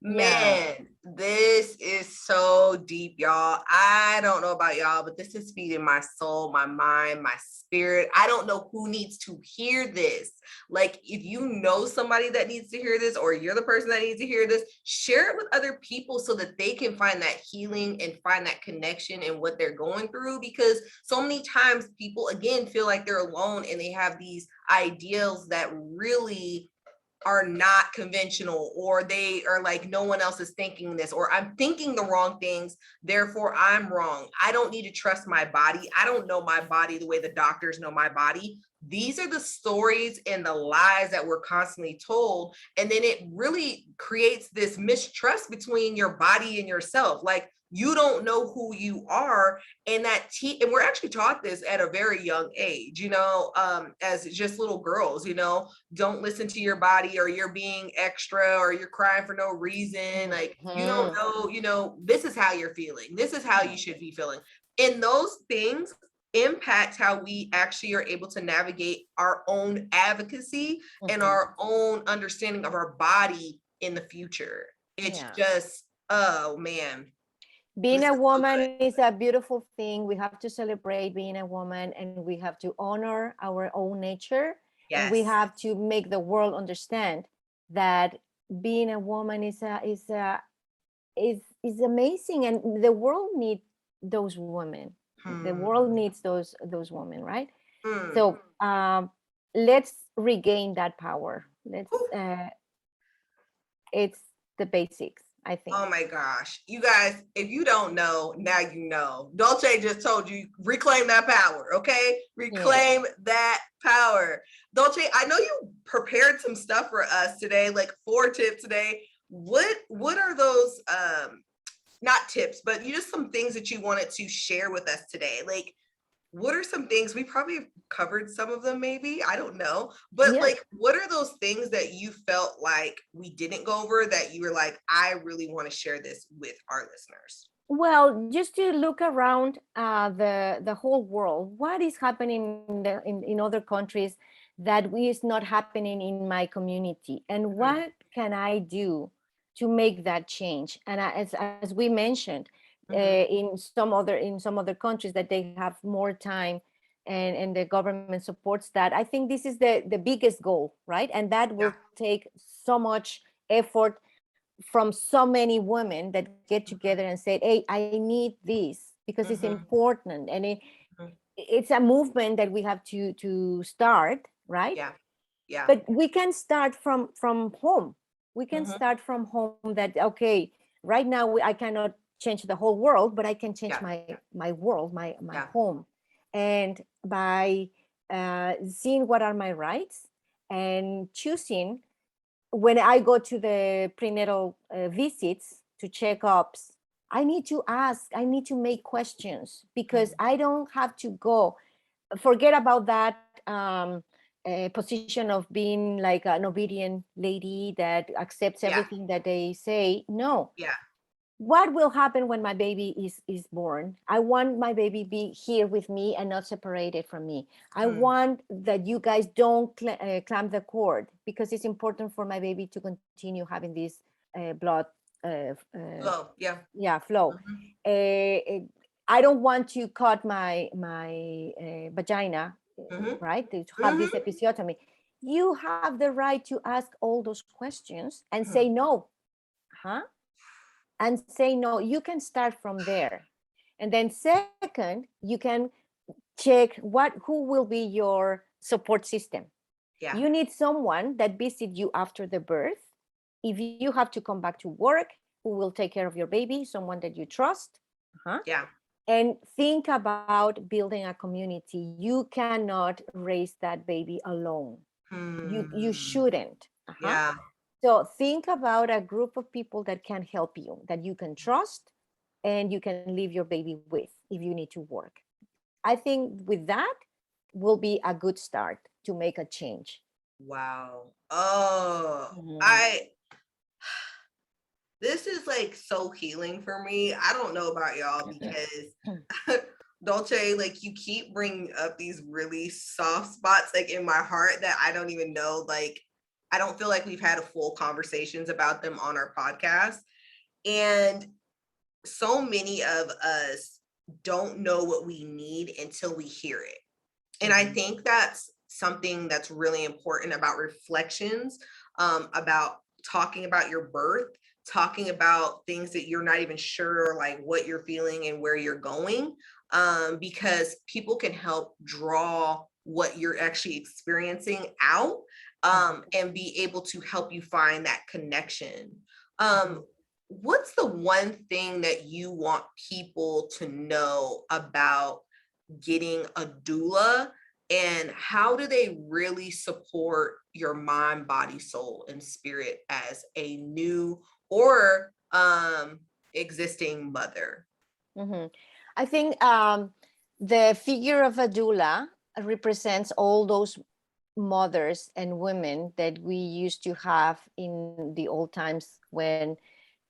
Man, this is so deep, y'all. I don't know about y'all, but this is feeding my soul, my mind, my spirit. I don't know who needs to hear this. Like, if you know somebody that needs to hear this, or you're the person that needs to hear this, share it with other people so that they can find that healing and find that connection in what they're going through. Because so many times people, again, feel like they're alone and they have these ideals that really are not conventional, or they are like, no one else is thinking this, or I'm thinking the wrong things, therefore I'm wrong. I don't need to trust my body. I don't know my body the way the doctors know my body. These are the stories and the lies that we're constantly told. And then it really creates this mistrust between your body and yourself. Like, you don't know who you are. And and we're actually taught this at a very young age, as just little girls, don't listen to your body, or you're being extra, or you're crying for no reason. Like, you don't know, this is how you're feeling. This is how you should be feeling. And those things impact how we actually are able to navigate our own advocacy and our own understanding of our body in the future. It's just, oh man. Being a woman is a beautiful thing. We have to celebrate being a woman, and we have to honor our own nature. Yes. And we have to make the world understand that being a woman is amazing, and the world needs those women. The world needs those women, right? So let's regain that power. It's the basics, I think. Oh my gosh. You guys, if you don't know, now you know. Dolce just told you, reclaim that power, okay? Reclaim that power. Dolce, I know you prepared some stuff for us today, like 4 tips today. What are those, not tips, but just some things that you wanted to share with us today? Like, what are some things, we probably have covered some of them, maybe, I don't know, but like, what are those things that you felt like we didn't go over that you were like, I really want to share this with our listeners? Well, just to look around the whole world, what is happening in other countries that is not happening in my community, and what can I do to make that change? And as we mentioned, in some other countries that they have more time, and the government supports that. I think this is the biggest goal, right? And that will take so much effort from so many women that get together and say, hey, I need this because it's important, and it's a movement that we have to start, right? But we can start from home. We can start from home, that okay, right now I cannot change the whole world, but I can change my world, my home. And by seeing what are my rights and choosing, when I go to the prenatal visits, to checkups, I need to ask, I need to make questions, because I don't have to go, forget about that position of being like an obedient lady that accepts everything that they say. No. What will happen when my baby is born? I want my baby be here with me and not separated from me. I want that you guys don't clamp the cord, because it's important for my baby to continue having this blood flow. Flow. I don't want to cut my vagina, right? To have this episiotomy. You have the right to ask all those questions and say no. And say no. You can start from there. And then second, you can check who will be your support system. You need someone that visits you after the birth. If you have to come back to work, who will take care of your baby, someone that you trust. And think about building a community. You cannot raise that baby alone. You shouldn't. So think about a group of people that can help you, that you can trust, and you can leave your baby with if you need to work. I think with that will be a good start to make a change. Wow. This is like so healing for me. I don't know about y'all, because Dolce, like, you keep bringing up these really soft spots, like, in my heart, that I don't even know, like, I don't feel like we've had a full conversations about them on our podcast. And so many of us don't know what we need until we hear it. And I think that's something that's really important about reflections, about talking about your birth, talking about things that you're not even sure, like what you're feeling and where you're going, because people can help draw what you're actually experiencing out, and be able to help you find that connection. What's the one thing that you want people to know about getting a doula, and how do they really support your mind, body, soul, and spirit as a new or existing mother? I think the figure of a doula represents all those mothers and women that we used to have in the old times when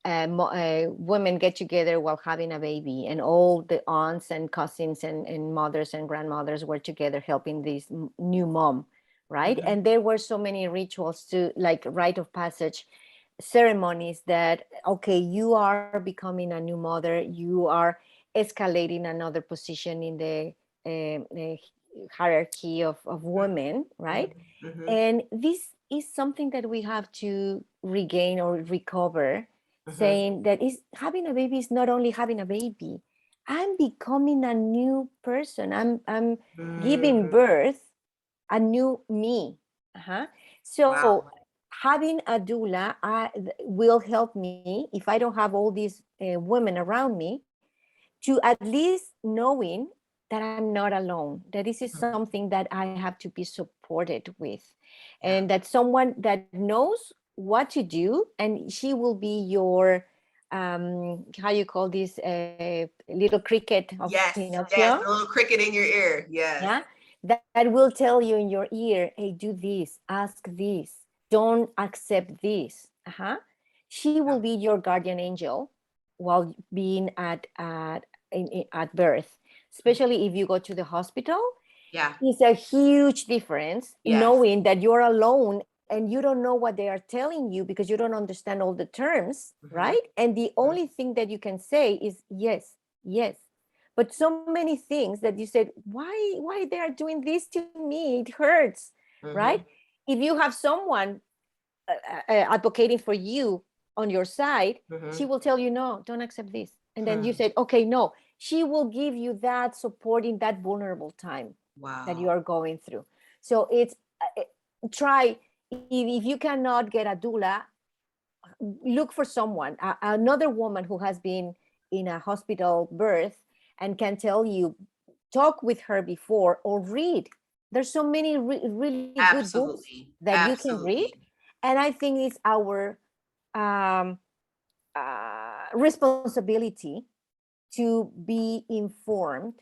women get together while having a baby, and all the aunts and cousins and mothers and grandmothers were together helping this new mom, right? And there were so many rituals to, like, rite of passage ceremonies that, okay, you are becoming a new mother, you are escalating another position in the hierarchy of women, right? And this is something that we have to regain or recover, saying that is having a baby is not only having a baby. I'm becoming a new person. I'm giving birth a new me. So Wow. having a doula will help me, if I don't have all these women around me, to at least knowing that I'm not alone, that this is something that I have to be supported with, and that someone that knows what to do, and she will be your, how you call this, little cricket of Yes, Pinocchio. the little cricket in your ear. Yes. Yeah, that will tell you in your ear, hey, do this, ask this, don't accept this. She will be your guardian angel while being at birth, especially if you go to the hospital. Yeah. It's a huge difference Yes. knowing that you're alone and you don't know what they are telling you because you don't understand all the terms, right? And the only thing that you can say is yes, yes. But so many things that you said, why they are doing this to me? It hurts, right? If you have someone advocating for you on your side, she will tell you, no, don't accept this. And then you said, okay, no. She will give you that support in that vulnerable time that you Wow. are going through. So it's try, if you cannot get a doula, look for someone, another woman who has been in a hospital birth and can tell you, talk with her before, or read. There's so many really good books Absolutely. that you can read. Absolutely. And I think it's our responsibility to be informed.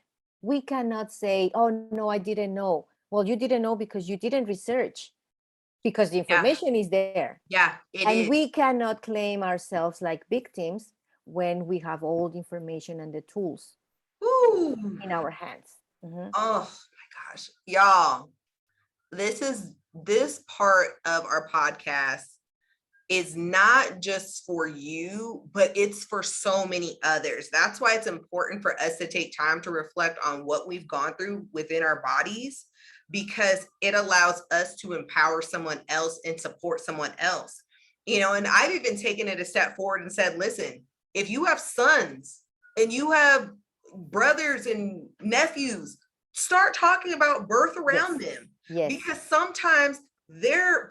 We cannot say, oh, no, I didn't know. Well, you didn't know because you didn't research, because the Yeah. information is there. Yeah, it And is. we cannot claim ourselves like victims when we have all the information and the tools Ooh. in our hands. Oh my gosh. Y'all, this part of our podcast is not just for you, but it's for so many others. That's why it's important for us to take time to reflect on what we've gone through within our bodies, because it allows us to empower someone else and support someone else. And I've even taken it a step forward and said, listen, if you have sons and you have brothers and nephews, start talking about birth around them. Yes. Because sometimes their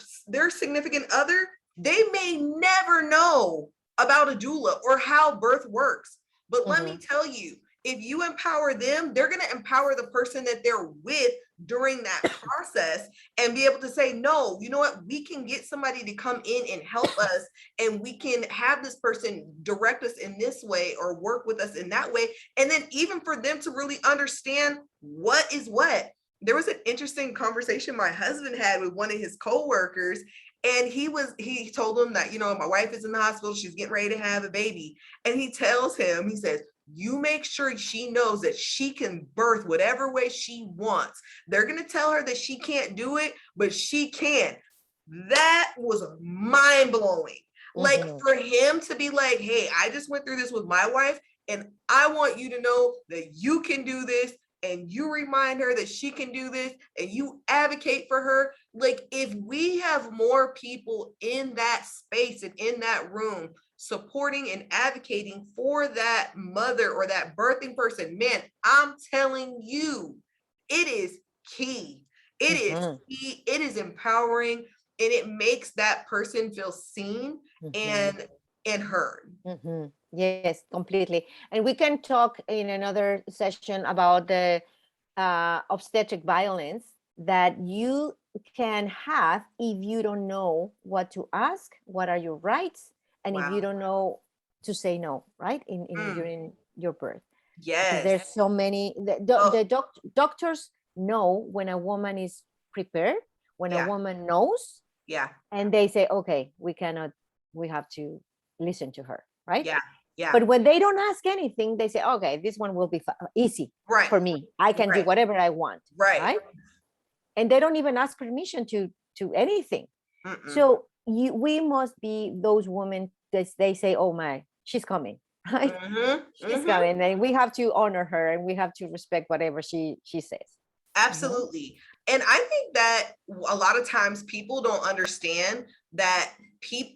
significant other, they may never know about a doula or how birth works. But let me tell you, if you empower them, they're going to empower the person that they're with during that process and be able to say, no, you know what, we can get somebody to come in and help us, and we can have this person direct us in this way or work with us in that way. And then even for them to really understand what is what. There was an interesting conversation my husband had with one of his coworkers, and he told him that, my wife is in the hospital, she's getting ready to have a baby. And he tells him, he says, you make sure she knows that she can birth whatever way she wants. They're going to tell her that she can't do it, but she can. That was mind blowing. Like Mhm. for him to be like, hey, I just went through this with my wife, and I want you to know that you can do this, and you remind her that she can do this, and you advocate for her. Like if we have more people in that space and in that room supporting and advocating for that mother or that birthing person, man, I'm telling you, it is key. It is Mhm. key. It is empowering, and it makes that person feel seen Mhm. and heard. Mhm. Yes, completely. And we can talk in another session about the obstetric violence that you can have if you don't know what to ask, what are your rights, and if you Wow. don't know to say no, right? In Mm, during your birth, because yes. there's so many. Oh, Doctors know when a woman is prepared, when a yeah. woman knows, Yeah. and they say, okay, we cannot, we have to listen to her, right? Yeah. Yeah. But when they don't ask anything, they say, okay, this one will be easy Right. for me. I can do Right. whatever I want, Right. right? And they don't even ask permission to anything. Mm-mm. So we must be those women that they say, oh my, she's coming, right? Mm-hmm. She's Mm-hmm. coming, and we have to honor her, and we have to respect whatever she says. Mhm. Absolutely. And I think that a lot of times people don't understand that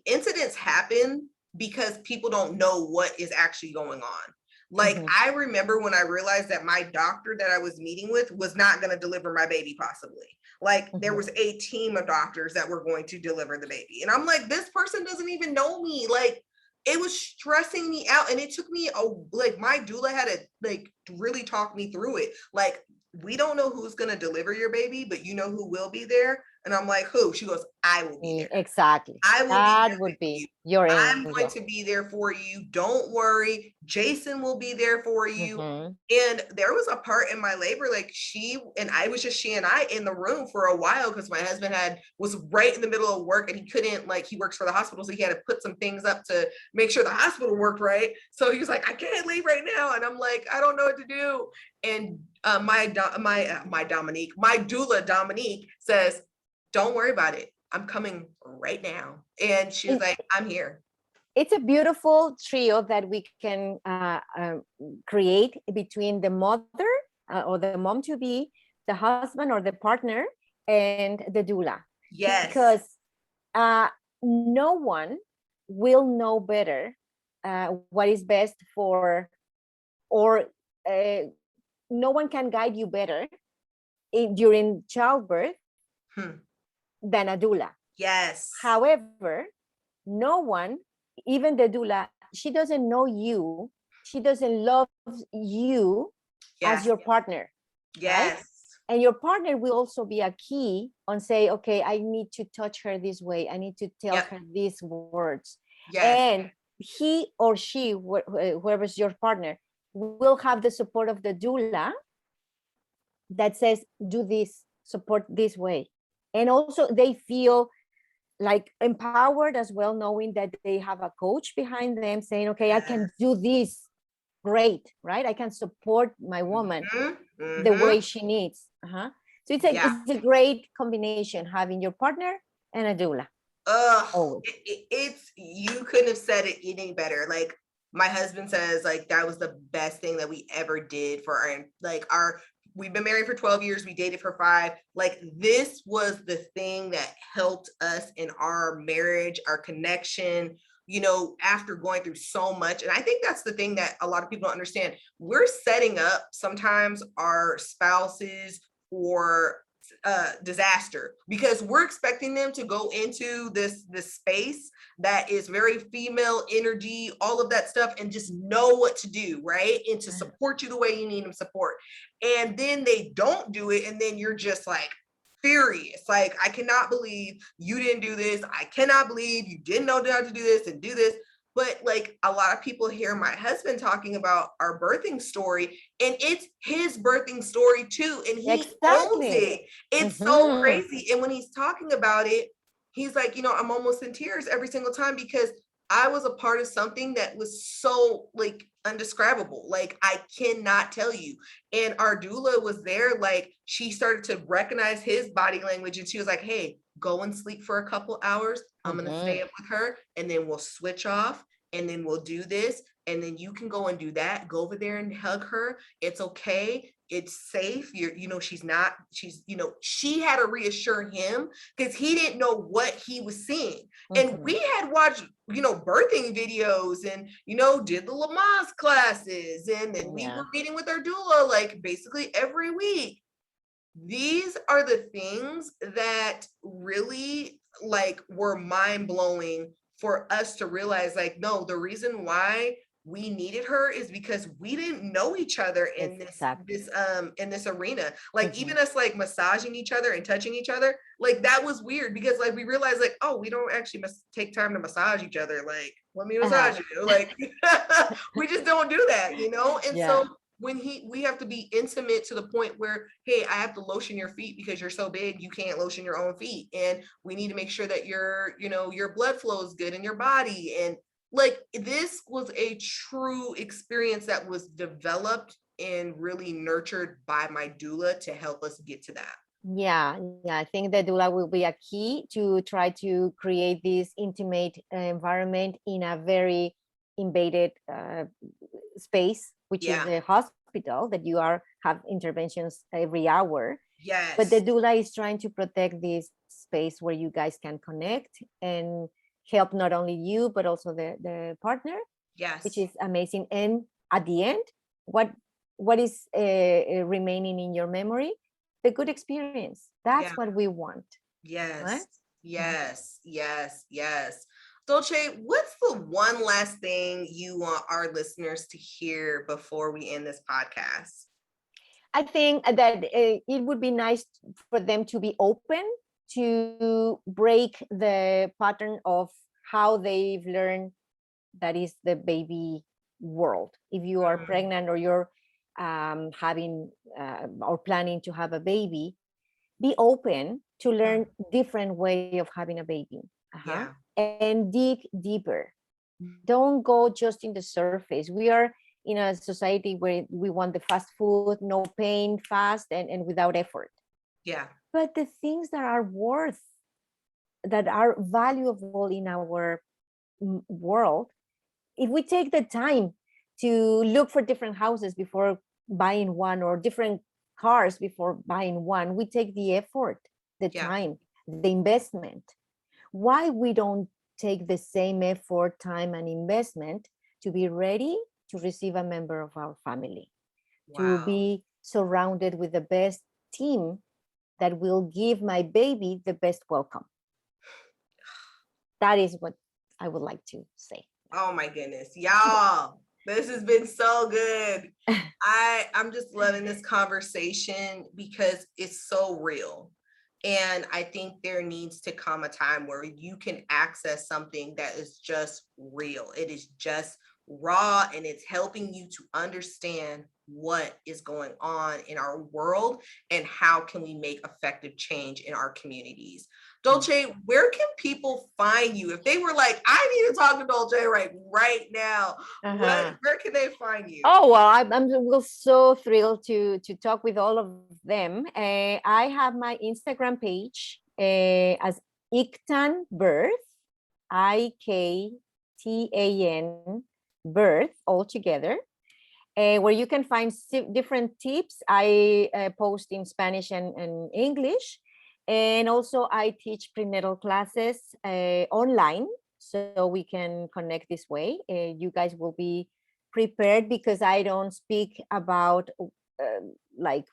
incidents happen because people don't know what is actually going on. Like Mhm. I remember when I realized that my doctor that I was meeting with was not going to deliver my baby possibly. Like there Mhm. was a team of doctors that were going to deliver the baby. And I'm like, this person doesn't even know me. Like it was stressing me out, and it took me like my doula had to like really talk me through it. Like we don't know who's going to deliver your baby, but you know who will be there. And I'm like, who? She goes, I will be there. Exactly. I will be That there would with you. be your I'm angel. going to be there for you. Don't worry. Jason will be there for you. Mhm. And there was a part in my labor, like she and I was just she and I in the room for a while because my husband was right in the middle of work, and he couldn't, like, he works for the hospital, so he had to put some things up to make sure the hospital worked right. So he was like, I can't leave right now, and I'm like, I don't know what to do. And my Dominique, my doula Dominique says, don't worry about it. I'm coming right now. And she was It, like, I'm here. it's a beautiful trio that we can create between the mother or the mom to be, the husband or the partner, and the doula, Yes. because uh, no one will know better what is best for, or uh, no one can guide you better during childbirth Hmm. than a doula. Yes. However, no one, even the doula, she doesn't know you, she doesn't love you as Yes. your partner, right? Yes. And your partner will also be a key on say, okay, I need to touch her this way, I need to tell Yep. her these words. Yes. And he or she, whoever's your partner, will have the support of the doula that says, do this, support this way. And also they feel like empowered as well, knowing that they have a coach behind them saying, okay, I can Yes. do this great, right? I can support my woman Mm-hmm. the Mm-hmm. way she needs. So Yeah. it's a great combination, having your partner and a doula Ugh. always. It's, you couldn't have said it any better. Like my husband says, like that was the best thing that we ever did for our we've been married for 12 years, we dated for 5. Like this was the thing that helped us in our marriage, our connection, after going through so much. And I think that's the thing that a lot of people don't understand. We're setting up sometimes our spouses for disaster, because we're expecting them to go into this space that is very female energy, all of that stuff, and just know what to do, right? And to support you the way you need them support. And then they don't do it, and then you're just like furious, like, I cannot believe you didn't do this, I cannot believe you didn't know how to do this and do this. But like a lot of people hear my husband talking about our birthing story, and it's his birthing story too, and he owns Exactly. it. It's so Mhm. crazy. And when he's talking about it, he's like, I'm almost in tears every single time, because I was a part of something that was so like undescribable. Like I cannot tell you. And our doula was there, like she started to recognize his body language and she was like, hey, go and sleep for a couple hours. I'm gonna stay up with her and then we'll switch off and then we'll do this. And then you can go and do that. Go over there and hug her. It's okay. It's safe. She's not, she had to reassure him because he didn't know what he was seeing. And we had watched, birthing videos and, did the Lamaze classes. And then we were meeting with our doula, like basically every week. These are the things that really like were mind blowing for us to realize, like, no, the reason why we needed her is because we didn't know each other in this arena. Like even us like massaging each other and touching each other, like that was weird because like we realized like, oh, we don't actually take time to massage each other. Like, let me massage you. Like we just don't do that, And so when we have to be intimate to the point where, hey, I have to lotion your feet because you're so big, you can't lotion your own feet. And we need to make sure that your blood flow is good in your body. And like, this was a true experience that was developed and really nurtured by my doula to help us get to that. Yeah, I think the doula will be a key to try to create this intimate environment in a very invaded space, which is the hospital that you have interventions every hour. Yes. But the doula is trying to protect this space where you guys can connect and help not only you but also the partner. Yes. Which is amazing. And at the end, what is remaining in your memory? The good experience. That's what we want. Yes. Right? Yes. Dolce, what's the one last thing you want our listeners to hear before we end this podcast? I think that it would be nice for them to be open to break the pattern of how they've learned that is the baby world. If you are pregnant or you're having or planning to have a baby, be open to learn different way of having a baby. And dig deeper. Don't go just in the surface. We are in a society where we want the fast food, no pain, fast and without effort. But the things that are valuable in our world, if we take the time to look for different houses before buying one or different cars before buying one, we take the effort, the time, the investment. Why we don't take the same effort, time, and investment to be ready to receive a member of our family, to be surrounded with the best team that will give my baby the best welcome. That is what I would like to say. Oh my goodness, y'all, this has been so good. I'm just loving this conversation because it's so real. And I think there needs to come a time where you can access something that is just real. It is just raw and it's helping you to understand what is going on in our world and how can we make effective change in our communities. Dolce, where can people find you? If they were like, I need to talk to Dolce right now, where can they find you? Oh, well, I'm so thrilled to talk with all of them. I have my Instagram page as Iktan Birth, IKTAN Birth, all together. Where you can find different tips. I post in Spanish and English. And also I teach prenatal classes online, so we can connect this way. You guys will be prepared because I don't speak about like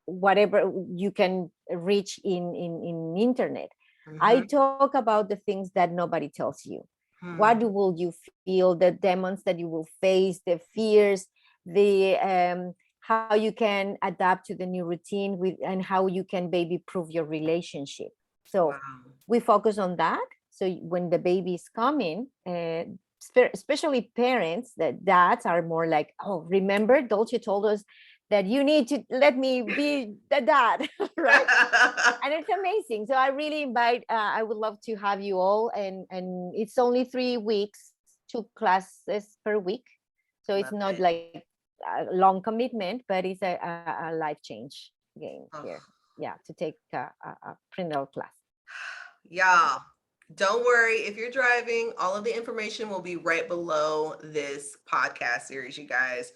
whatever you can reach in internet. I talk about the things that nobody tells you. What will you feel, the demons that you will face, the fears, the how you can adapt to the new routine and how you can baby proof your relationship. So we focus on that. So when the baby is coming, especially parents, that dads are more like, oh, remember Dolce told us that you need to let me be the dad, right? And it's amazing. So I really invite, I would love to have you all. And it's only 3 weeks 2 classes per week. So it's Love not it. like a long commitment, but it's a life change game Oh, here. Yeah, to take a prenatal class. y'all, don't worry. If you're driving, all of the information will be right below this podcast series, you guys.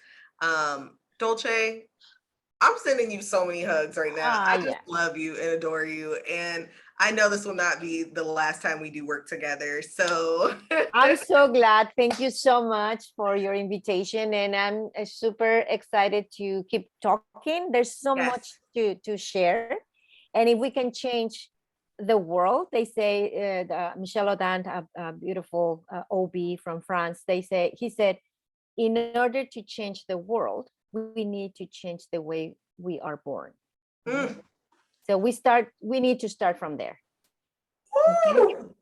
Dolce, I'm sending you so many hugs right now. I just Yeah. love you and adore you. And I know this will not be the last time we do work together. So I'm so glad. Thank you so much for your invitation. And I'm super excited to keep talking. There's so yes. much to share. And if we can change the world, they say, Michel Audin, a beautiful OB from France, he said, in order to change the world, we need to change the way we are born. Mm. So we need to start from there. Okay. Woo!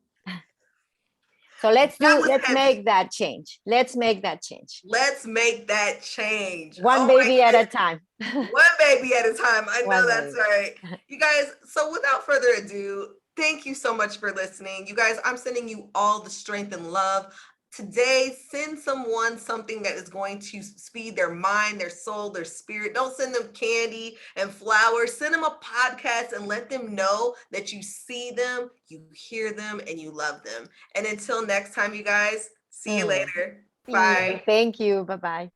So let's heavy. make that change. Let's make that change. Let's make that change. One baby at a time. One baby at a time. I know One that's baby. right. You guys, so without further ado, thank you so much for listening. You guys, I'm sending you all the strength and love. Today, send someone something that is going to speed their mind, their soul, their spirit. Don't send them candy and flowers. Send them a podcast and let them know that you see them, you hear them, and you love them. And until next time, you guys, see you later. Bye. Thank you. Bye-bye.